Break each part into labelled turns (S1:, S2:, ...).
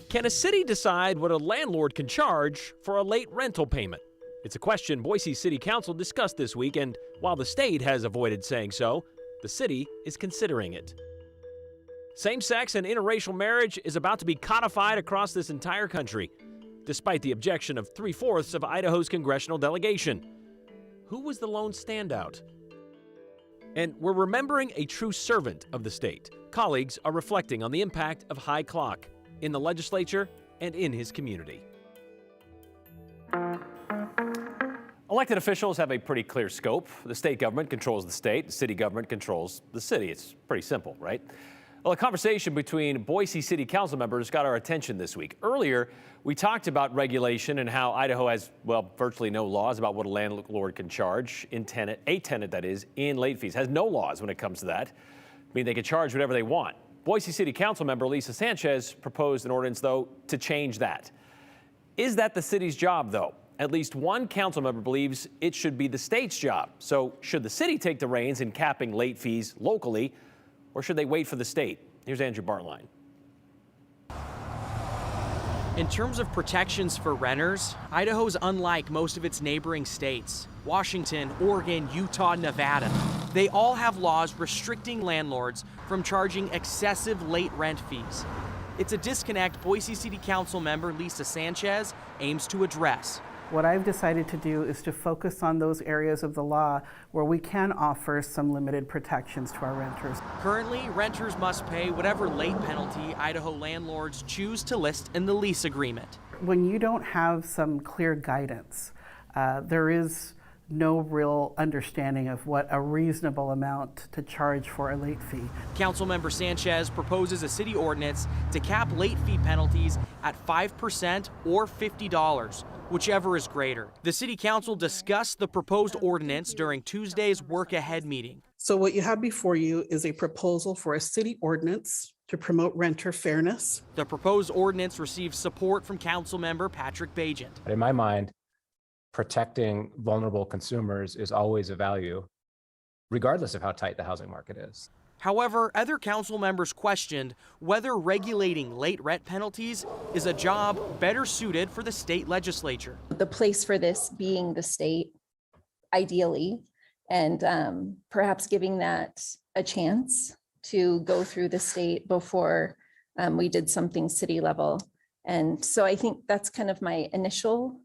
S1: Can a city decide what a landlord can charge for a late rental payment? It's a question Boise City Council discussed this week, and while the state has avoided saying so, the city is considering it. Same-sex and interracial marriage is about to be codified across this entire country, despite the objection of 3/4 of Idaho's congressional delegation. Who was the lone standout? And we're remembering a true servant of the state. Colleagues are reflecting on the impact of Hy Kloc in the legislature and in his community. Elected officials have a pretty clear scope. The state government controls the state, the city government controls the city. It's pretty simple, right? Well, a conversation between Boise City Council members got our attention this week. Earlier, we talked about regulation and how Idaho has, well, virtually no laws about what a landlord can charge a tenant that is, in late fees. Has no laws when it comes to that. I mean, they can charge whatever they want. Boise City Council member Lisa Sanchez proposed an ordinance, though, to change that. Is that the city's job, though? At least one council member believes it should be the state's job. So should the city take the reins in capping late fees locally, or should they wait for the state? Here's Andrew Bartline.
S2: In terms of protections for renters, Idaho's unlike most of its neighboring states. Washington, Oregon, Utah, Nevada. They all have laws restricting landlords from charging excessive late rent fees. It's a disconnect Boise City Council member Lisa Sanchez aims to address.
S3: What I've decided to do is to focus on those areas of the law where we can offer some limited protections to our renters.
S2: Currently, renters must pay whatever late penalty Idaho landlords choose to list in the lease agreement.
S3: When you don't have some clear guidance, there is no real understanding of what a reasonable amount to charge for a late fee.
S2: Councilmember Sanchez proposes a city ordinance to cap late fee penalties at 5% or $50, whichever is greater. The City Council discussed the proposed ordinance during Tuesday's Work Ahead meeting.
S4: So what you have before you is a proposal for a city ordinance to promote renter fairness.
S2: The proposed ordinance received support from Councilmember Patrick Bagent.
S5: In my mind, protecting vulnerable consumers is always a value, regardless of how tight the housing market is.
S2: However, other council members questioned whether regulating late rent penalties is a job better suited for the state legislature.
S6: The place for this being the state, ideally, and perhaps giving that a chance to go through the state before we did something city level. And so I think that's kind of my initial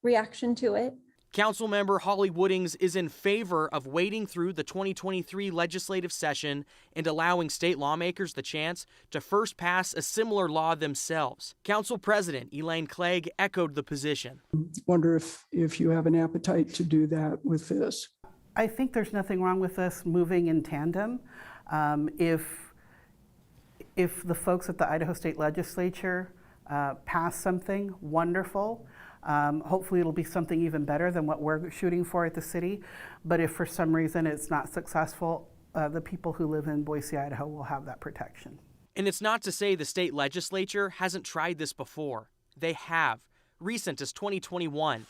S6: reaction to it.
S2: Councilmember Holly Woodings is in favor of waiting through the 2023 legislative session and allowing state lawmakers the chance to first pass a similar law themselves. Council President Elaine Clegg echoed the position.
S7: Wonder if you have an appetite to do that with this.
S3: I think there's nothing wrong with us moving in tandem. If the folks at the Idaho State Legislature pass something, wonderful. Hopefully it'll be something even better than what we're shooting for at the city. But if for some reason it's not successful, the people who live in Boise, Idaho will have that protection.
S2: And it's not to say the state legislature hasn't tried this before. They have. Recent as 2021.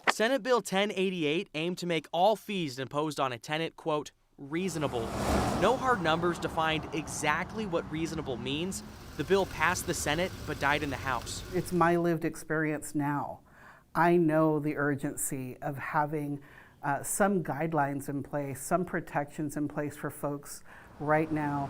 S2: Senate Bill 1088 aimed to make all fees imposed on a tenant, quote, reasonable. No hard numbers defined exactly what reasonable means. The bill passed the Senate but died in the House.
S3: It's my lived experience now. I know the urgency of having some guidelines in place, some protections in place for folks right now.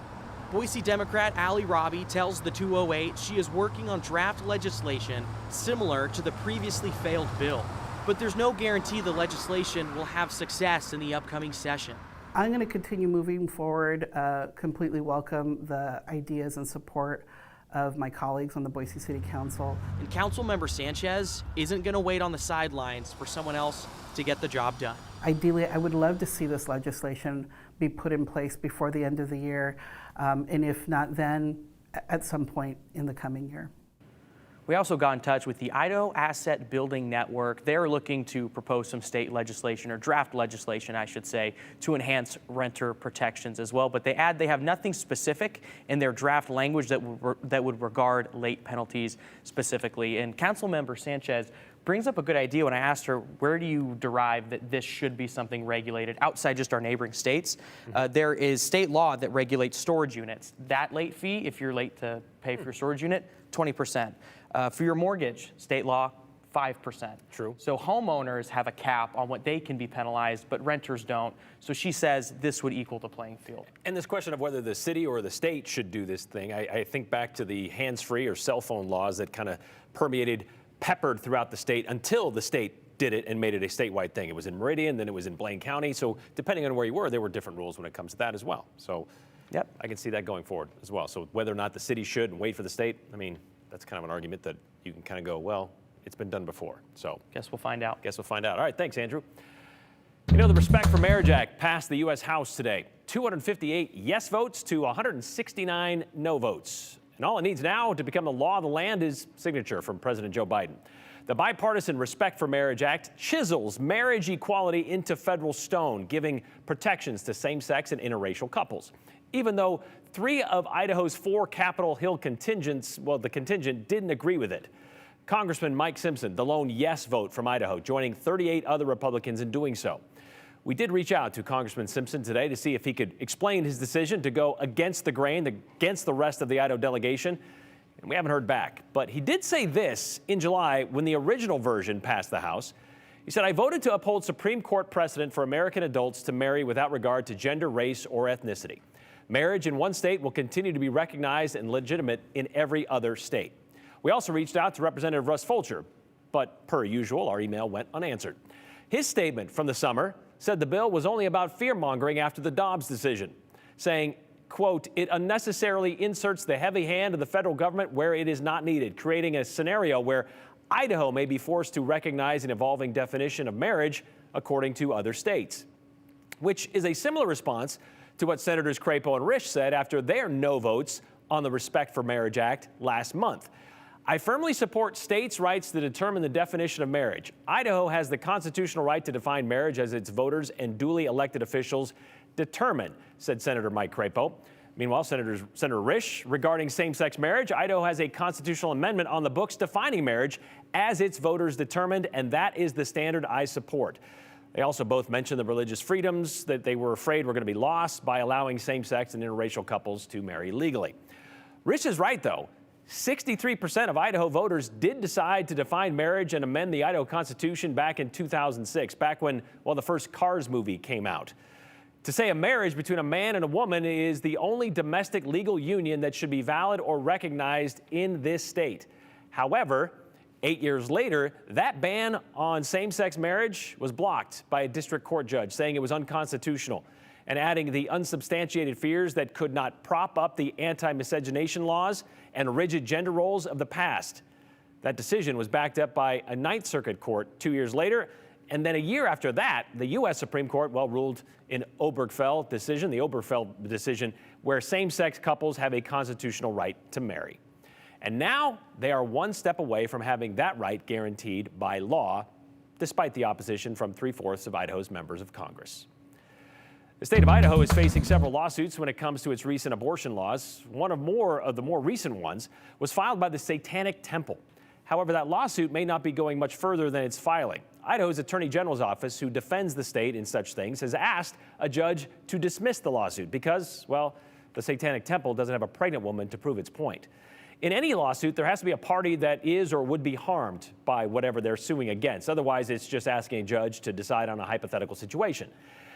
S2: Boise Democrat Allie Robbie tells the 208 she is working on draft legislation similar to the previously failed bill. But there's no guarantee the legislation will have success in the upcoming session.
S3: I'm going to continue moving forward, completely welcome the ideas and support of my colleagues on the Boise City Council.
S2: And Councilmember Sanchez isn't going to wait on the sidelines for someone else to get the job done.
S3: Ideally, I would love to see this legislation be put in place before the end of the year, and if not then, at some point in the coming year.
S2: We also got in touch with the Idaho Asset Building Network. They're looking to propose some state legislation, or draft legislation, I should say, to enhance renter protections as well. But they add they have nothing specific in their draft language that would regard late penalties specifically. And Councilmember Sanchez brings up a good idea when I asked her, where do you derive that this should be something regulated outside just our neighboring states? There is state law that regulates storage units. That late fee, if you're late to pay for your storage unit, 20%. For your mortgage, state law, 5%.
S1: True.
S2: So homeowners have a cap on what they can be penalized, but renters don't. So she says this would equal the playing field.
S1: And this question of whether the city or the state should do this thing, I think back to the hands-free or cell phone laws that kind of permeated, peppered throughout the state until the state did it and made it a statewide thing. It was in Meridian, then it was in Blaine County. So depending on where you were, there were different rules when it comes to that as well. So
S2: Yep.
S1: I can see that going forward as well. So whether or not the city should and wait for the state, I mean, that's kind of an argument that you can kind of go, well, it's been done before. So
S2: Guess we'll find out.
S1: guess we'll find out. All right, thanks, Andrew. You know, the Respect for Marriage Act passed the U.S. House today. 258 yes votes to 169 no votes. And all it needs now to become the law of the land is signature from President Joe Biden. The bipartisan Respect for Marriage Act chisels marriage equality into federal stone, giving protections to same-sex and interracial couples. Even though 3 of Idaho's 4 Capitol Hill contingents, well, the contingent didn't agree with it. Congressman Mike Simpson, the lone yes vote from Idaho, joining 38 other Republicans in doing so. We did reach out to Congressman Simpson today to see if he could explain his decision to go against the grain, against the rest of the Idaho delegation, and we haven't heard back. But he did say this in July when the original version passed the House. He said, "I voted to uphold Supreme Court precedent for American adults to marry without regard to gender, race, or ethnicity. Marriage in one state will continue to be recognized and legitimate in every other state." We also reached out to Representative Russ Fulcher, but per usual, our email went unanswered. His statement from the summer said the bill was only about fear-mongering after the Dobbs decision, saying, quote, "It unnecessarily inserts the heavy hand of the federal government where it is not needed, creating a scenario where Idaho may be forced to recognize an evolving definition of marriage according to other states," which is a similar response to what Senators Crapo and Risch said after their no votes on the Respect for Marriage Act last month. "I firmly support states' rights to determine the definition of marriage. Idaho has the constitutional right to define marriage as its voters and duly elected officials determine," said Senator Mike Crapo. Meanwhile, Senator Risch, regarding same-sex marriage, Idaho has a constitutional amendment on the books defining marriage as its voters determined, and that is the standard I support. They also both mentioned the religious freedoms that they were afraid were going to be lost by allowing same-sex and interracial couples to marry legally. Risch is right, though. 63% of Idaho voters did decide to define marriage and amend the Idaho Constitution back in 2006, back when, well, the first Cars movie came out. To say a marriage between a man and a woman is the only domestic legal union that should be valid or recognized in this state. However, 8 years later, that ban on same-sex marriage was blocked by a district court judge, saying it was unconstitutional and adding the unsubstantiated fears that could not prop up the anti-miscegenation laws and rigid gender roles of the past. That decision was backed up by a Ninth Circuit court 2 years later, and then a year after that, the U.S. Supreme Court, well, ruled in the Obergefell decision, where same-sex couples have a constitutional right to marry. And now they are one step away from having that right guaranteed by law, despite the opposition from 3/4 of Idaho's members of Congress. The state of Idaho is facing several lawsuits when it comes to its recent abortion laws. One of the more recent ones was filed by the Satanic Temple. However, that lawsuit may not be going much further than its filing. Idaho's Attorney General's office, who defends the state in such things, has asked a judge to dismiss the lawsuit because, well, the Satanic Temple doesn't have a pregnant woman to prove its point. In any lawsuit, there has to be a party that is or would be harmed by whatever they're suing against. Otherwise, it's just asking a judge to decide on a hypothetical situation.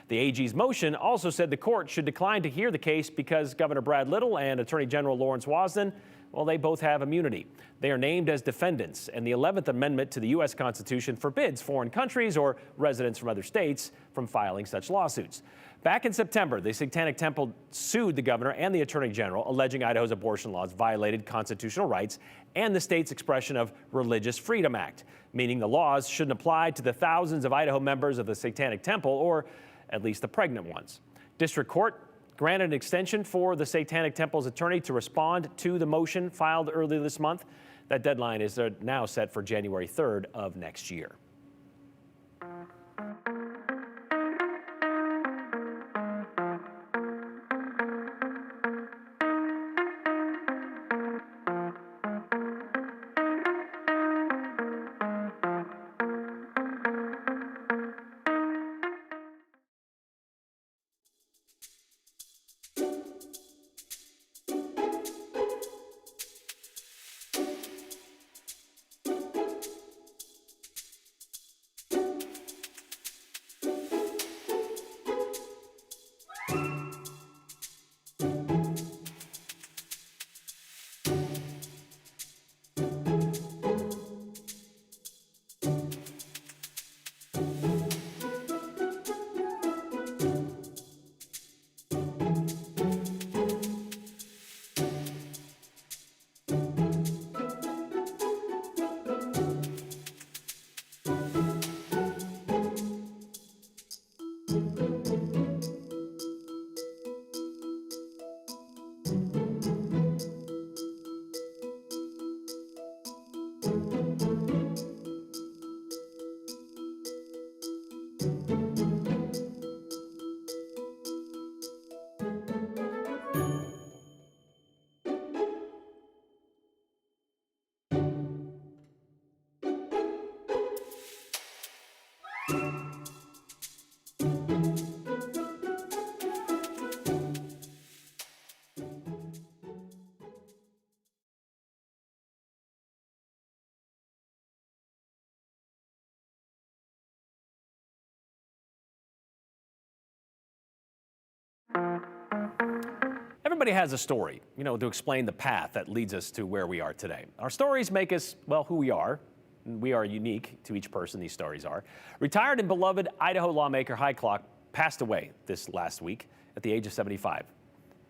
S1: The AG's motion also said the court should decline to hear the case because Governor Brad Little and Attorney General Lawrence Wasden, well, they both have immunity. They are named as defendants, and the 11th Amendment to the U.S. Constitution forbids foreign countries or residents from other states from filing such lawsuits. Back in September, the Satanic Temple sued the governor and the Attorney General, alleging Idaho's abortion laws violated constitutional rights and the state's expression of Religious Freedom Act, meaning the laws shouldn't apply to the thousands of Idaho members of the Satanic Temple, or at least the pregnant ones. District Court granted an extension for the Satanic Temple's attorney to respond to the motion filed earlier this month. That deadline is now set for January 3rd of next year. Everybody has a story, to explain the path that leads us to where we are today. Our stories make us, who we are. We are unique to each person, these stories are. Retired and beloved Idaho lawmaker Hy Kloc passed away this last week at the age of 75.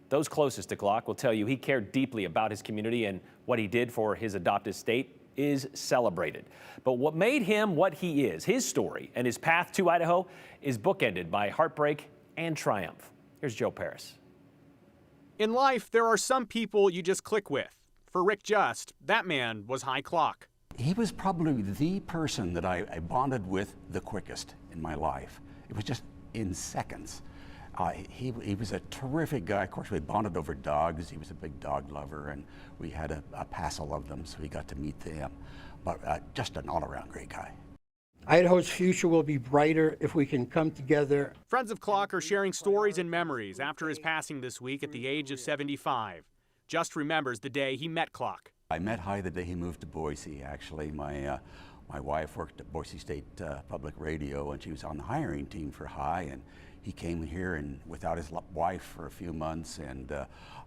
S1: Those closest to Kloc will tell you he cared deeply about his community, and what he did for his adopted state is celebrated. But what made him what he is, his story and his path to Idaho, is bookended by heartbreak and triumph. Here's Joe Paris.
S2: In life, there are some people you just click with. For Rick Just, that man was Hy Kloc.
S8: He was probably the person that I bonded with the quickest in my life. It was just in seconds. He was a terrific guy. Of course, we bonded over dogs. He was a big dog lover, and we had a passel of them, so we got to meet them. But just an all-around great guy.
S9: Idaho's future will be brighter if we can come together.
S2: Friends of Kloc are sharing stories and memories after his passing this week at the age of 75. Just remembers the day he met Kloc.
S8: I met Hy the day he moved to Boise, actually. My wife worked at Boise State Public Radio, and she was on the hiring team for Hy, and he came here and without his wife for a few months, and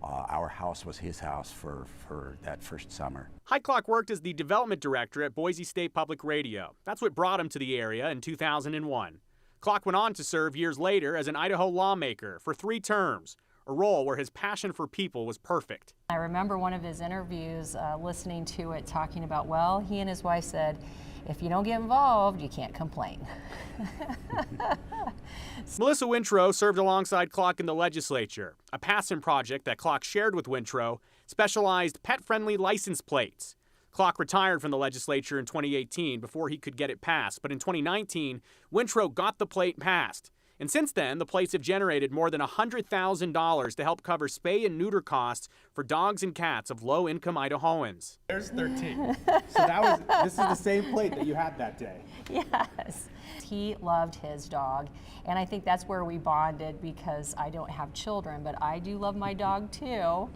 S8: our house was his house for that first summer.
S2: Hy Kloc worked as the development director at Boise State Public Radio. That's what brought him to the area in 2001. Kloc went on to serve years later as an Idaho lawmaker for 3 terms, a role where his passion for people was perfect.
S10: I remember one of his interviews, listening to it, talking about, well, he and his wife said, if you don't get involved, you can't complain.
S2: Melissa Wintrow served alongside Kloc in the legislature. A passion project that Kloc shared with Wintrow specialized pet-friendly license plates. Kloc retired from the legislature in 2018 before he could get it passed, but in 2019, Wintrow got the plate passed. And since then, the plates have generated more than $100,000 to help cover spay and neuter costs for dogs and cats of low-income Idahoans.
S11: There's 13. So this is the same plate that you had that day.
S10: Yes. He loved his dog, and I think that's where we bonded, because I don't have children, but I do love my dog too.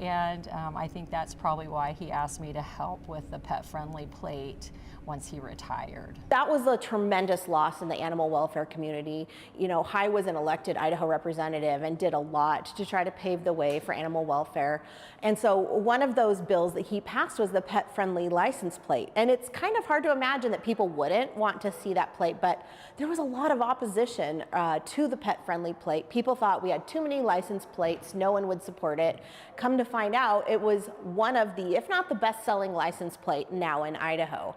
S10: And I think that's probably why he asked me to help with the pet-friendly plate once he retired.
S12: That was a tremendous loss in the animal welfare community. Hy was an elected Idaho representative and did a lot to try to pave the way for animal welfare. And so one of those bills that he passed was the pet-friendly license plate. And it's kind of hard to imagine that people wouldn't want to see that plate, but there was a lot of opposition to the pet-friendly plate. People thought we had too many license plates, no one would support it. Come to find out, it was one of the, if not the best-selling license plate now in Idaho.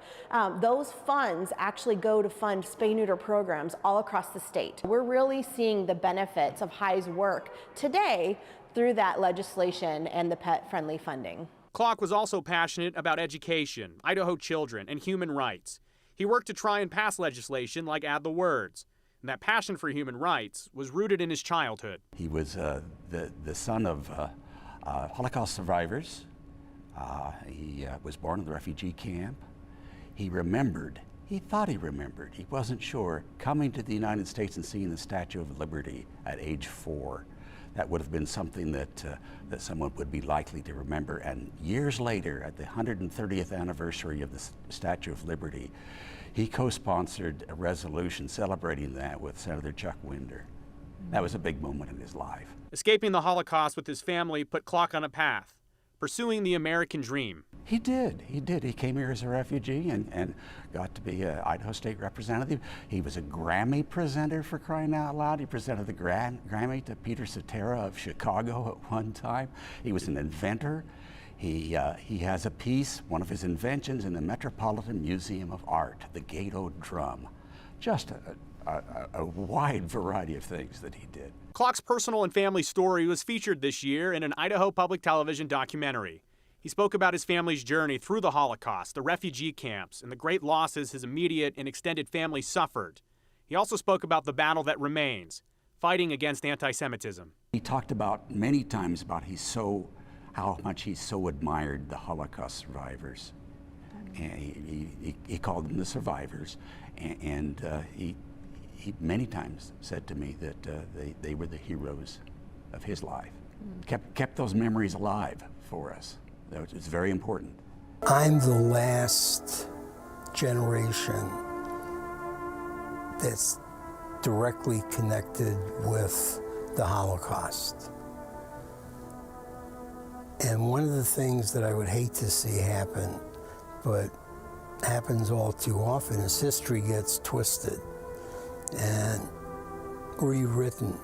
S12: Those funds actually go to fund spay-neuter programs all across the state. We're really seeing the benefits of Hy's work today through that legislation and the pet-friendly funding.
S2: Kloc was also passionate about education, Idaho children, and human rights. He worked to try and pass legislation like Add the Words. And that passion for human rights was rooted in his childhood.
S8: He was the son of Holocaust survivors. He was born in the refugee camp. He remembered, he thought he remembered, he wasn't sure, coming to the United States and seeing the Statue of Liberty at age 4. That would have been something that someone would be likely to remember. And years later, at the 130th anniversary of the Statue of Liberty, he co-sponsored a resolution celebrating that with Senator Chuck Winder. That was a big moment in his life.
S2: Escaping the Holocaust with his family put Kloc on a path, pursuing the American dream.
S8: He did. He came here as a refugee and got to be an Idaho State representative. He was a Grammy presenter, for crying out loud. He presented the Grammy to Peter Cetera of Chicago at one time. He was an inventor. He has a piece, one of his inventions, in the Metropolitan Museum of Art, the Gato drum. Just a wide variety of things that he did.
S2: Kloc's personal and family story was featured this year in an Idaho Public Television documentary. He spoke about his family's journey through the Holocaust, the refugee camps, and the great losses his immediate and extended family suffered. He also spoke about the battle that remains, fighting against anti-Semitism.
S8: He talked about many times about how much he so admired the Holocaust survivors. And he called them the survivors, and he many times said to me that they were the heroes of his life. Kept those memories alive for us. It's very important.
S9: I'm the last generation that's directly connected with the Holocaust.
S13: And one of the things that I would hate to see happen, but happens all too often, is history gets twisted and rewritten.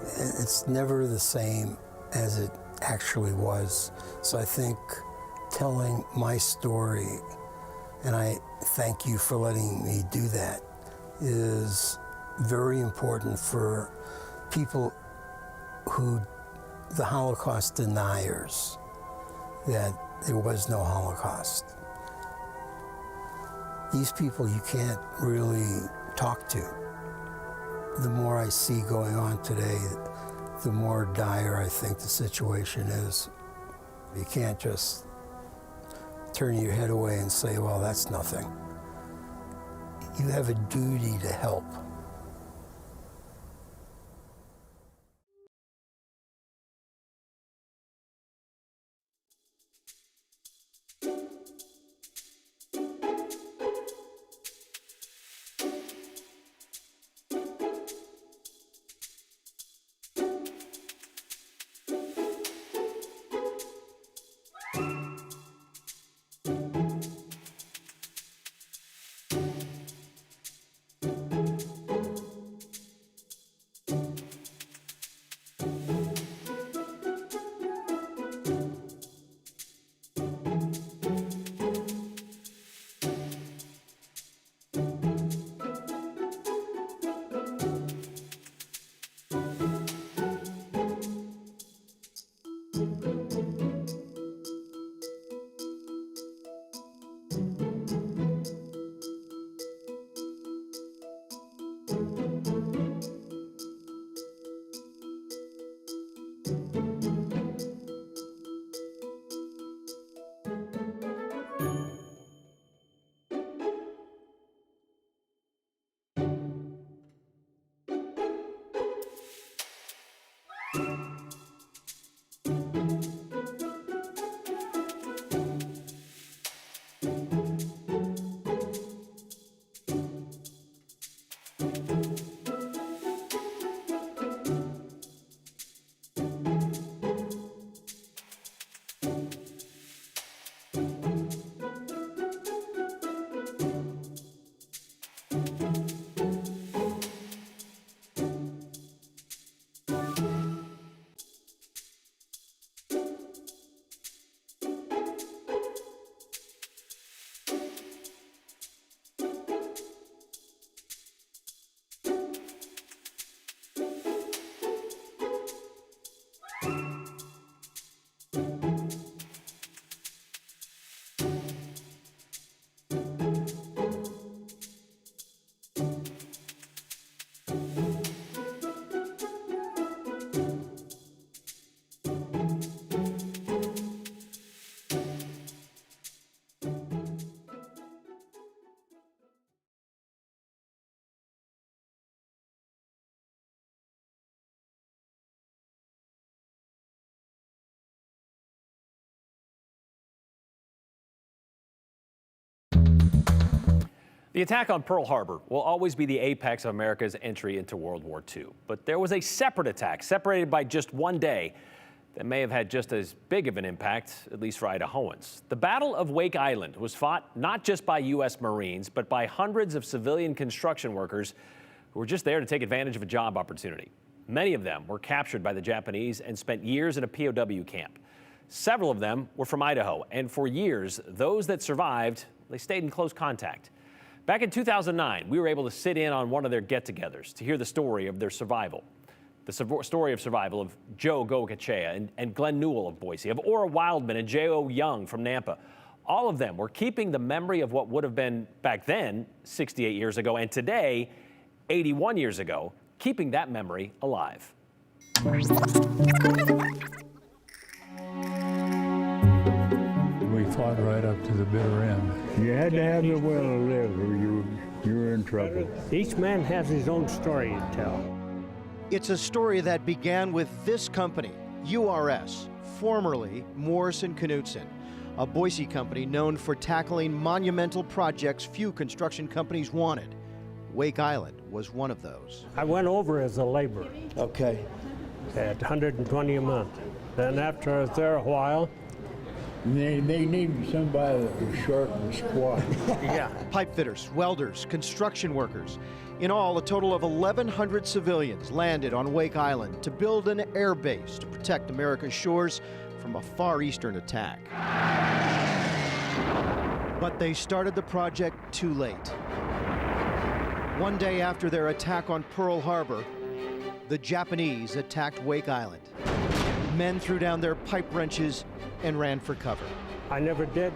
S13: It's never the same as it actually was. So I think telling my story, and I thank you for letting me do that, is very important for people who, the Holocaust deniers, that there was no Holocaust. These people you can't really talk to. The more I see going on today, the more dire I think the situation is. You can't just turn your head away and say, well, that's nothing. You have a duty to help.
S1: The attack on Pearl Harbor will always be the apex of America's entry into World War II. But there was a separate attack, separated by just one day, that may have had just as big of an impact, at least for Idahoans. The Battle of Wake Island was fought not just by U.S. Marines, but by hundreds of civilian construction workers who were just there to take advantage of a job opportunity. Many of them were captured by the Japanese and spent years in a POW camp. Several of them were from Idaho, and for years, those that survived, they stayed in close contact. Back in 2009, we were able to sit in on one of their get-togethers to hear the story of their survival. The story of survival of Joe Goikachea and Glenn Newell of Boise, of Ora Wildman and J.O. Young from Nampa. All of them were keeping the memory of what would have been back then, 68 years ago, and today, 81 years ago, keeping that memory alive.
S14: We fought right up to the bitter end.
S15: You had to have the will to live or you were in trouble.
S9: Each man has his own story to tell.
S16: It's a story that began with this company, URS, formerly Morrison Knudsen, a Boise company known for tackling monumental projects few construction companies wanted. Wake Island was one of those.
S9: I went over as a laborer.
S16: Okay.
S9: At $120 a month. Then after I was there a while,
S15: They needed somebody that was short and squat.
S9: yeah.
S16: Pipe fitters, welders, construction workers. In all, a total of 1,100 civilians landed on Wake Island to build an air base to protect America's shores from a Far Eastern attack. But they started the project too late. One day after their attack on Pearl Harbor, the Japanese attacked Wake Island. Men threw down their pipe wrenches and ran for cover.
S9: I never did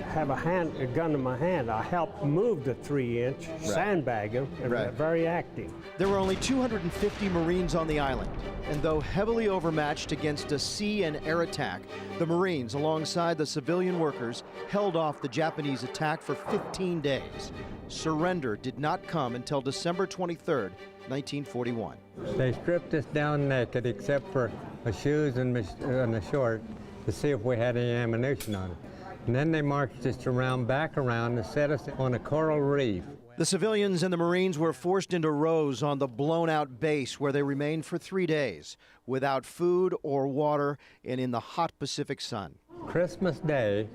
S9: have a gun in my hand. I helped move the 3-inch, sandbag them, and they're very active.
S16: There were only 250 Marines on the island, and though heavily overmatched against a sea and air attack, the Marines, alongside the civilian workers, held off the Japanese attack for 15 days. Surrender did not come until December 23rd, 1941.
S17: They stripped us down naked except for my shoes and a short to see if we had any ammunition on it. And then they marched us back around and set us on a coral reef.
S16: The civilians and the Marines were forced into rows on the blown-out base where they remained for 3 days, without food or water and in the hot Pacific sun.
S17: Christmas Day,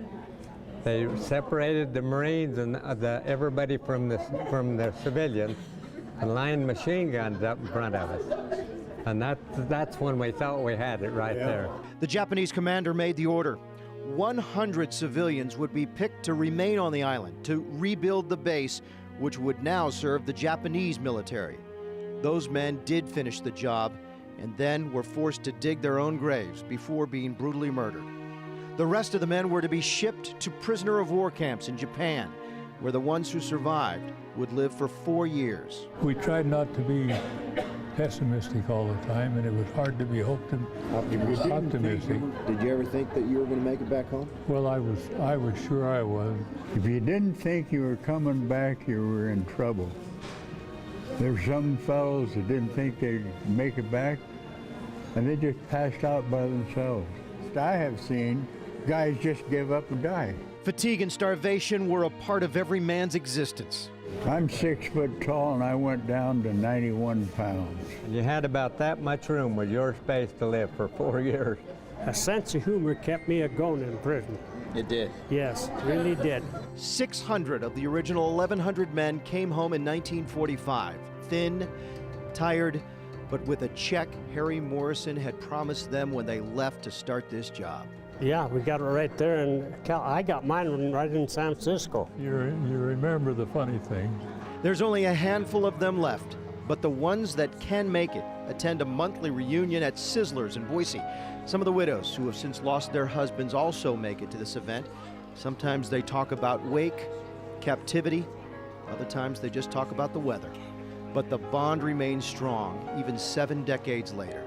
S17: they separated the Marines and everybody from the civilians and lined machine guns up in front of us. And that's when we thought we had it right there.
S16: The Japanese commander made the order. 100 civilians would be picked to remain on the island to rebuild the base, which would now serve the Japanese military. Those men did finish the job and then were forced to dig their own graves before being brutally murdered. The rest of the men were to be shipped to prisoner of war camps in Japan, where the ones who survived would live for 4 years.
S14: We tried not to be pessimistic all the time, and it was hard to be optimistic.
S18: Did you ever think that you were going to make it back home?
S14: Well, I was sure I was.
S15: If you didn't think you were coming back, you were in trouble. There's some fellows that didn't think they'd make it back, and they just passed out by themselves. I have seen guys just give up and die.
S16: Fatigue and starvation were a part of every man's existence.
S15: I'm 6 foot tall and I went down to 91 pounds.
S17: And you had about that much room with your space to live for 4 years.
S9: A sense of humor kept me going in prison.
S18: It did?
S9: Yes, really did.
S16: 600 of the original 1,100 men came home in 1945, thin, tired, but with a check Harry Morrison had promised them when they left to start this job.
S9: Yeah, we got it right there, and I got mine right in San Francisco.
S14: You remember the funny thing.
S16: There's only a handful of them left, but the ones that can make it attend a monthly reunion at Sizzlers in Boise. Some of the widows who have since lost their husbands also make it to this event. Sometimes they talk about Wake, captivity, other times they just talk about the weather. But the bond remains strong, even 7 decades later.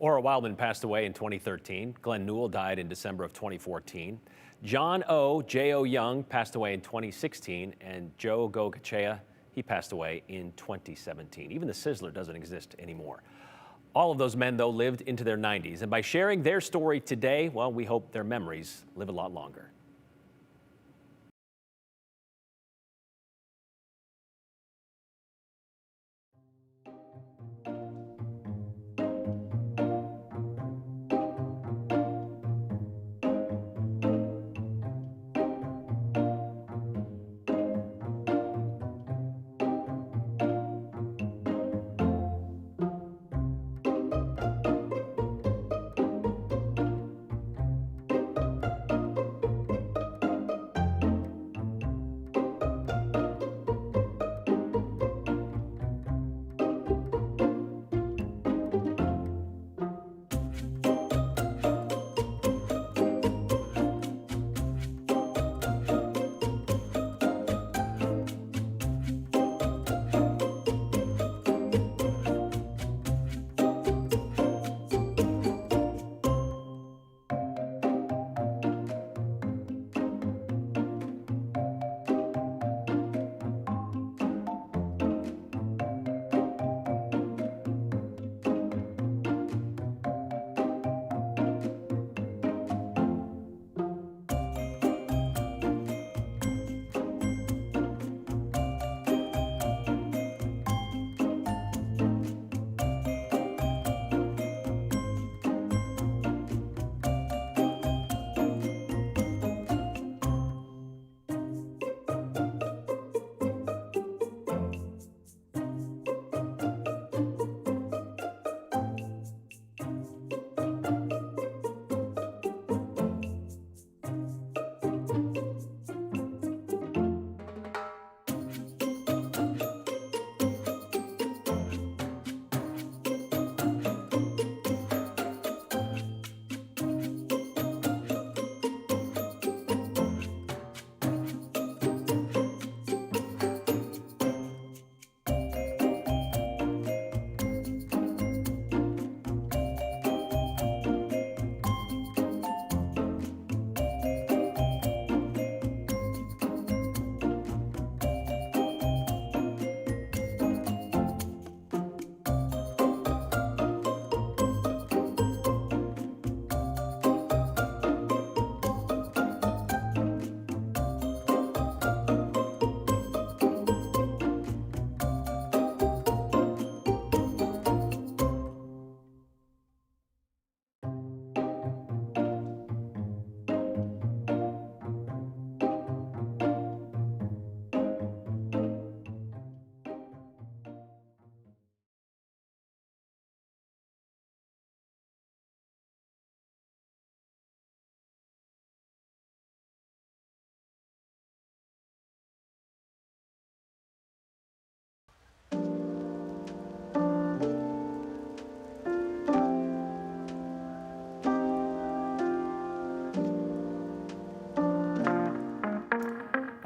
S1: Ora Wildman passed away in 2013. Glenn Newell died in December of 2014. John O. J.O. Young passed away in 2016, and Joe Gogachea, he passed away in 2017. Even the Sizzler doesn't exist anymore. All of those men, though, lived into their 90s, and by sharing their story today, well, we hope their memories live a lot longer.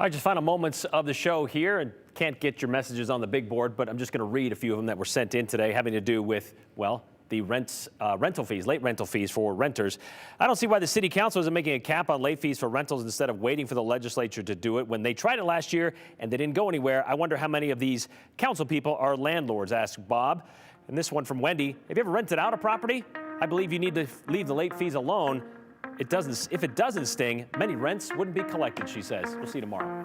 S1: All right, just final moments of the show here, and can't get your messages on the big board, but I'm just going to read a few of them that were sent in today having to do with, well, the rental fees, late rental fees for renters. I don't see why the city council isn't making a cap on late fees for rentals instead of waiting for the legislature to do it. When they tried it last year and they didn't go anywhere, I wonder how many of these council people are landlords, asked Bob. And this one from Wendy, have you ever rented out a property? I believe you need to leave the late fees alone. If it doesn't sting, many rents wouldn't be collected, she says. We'll see you tomorrow.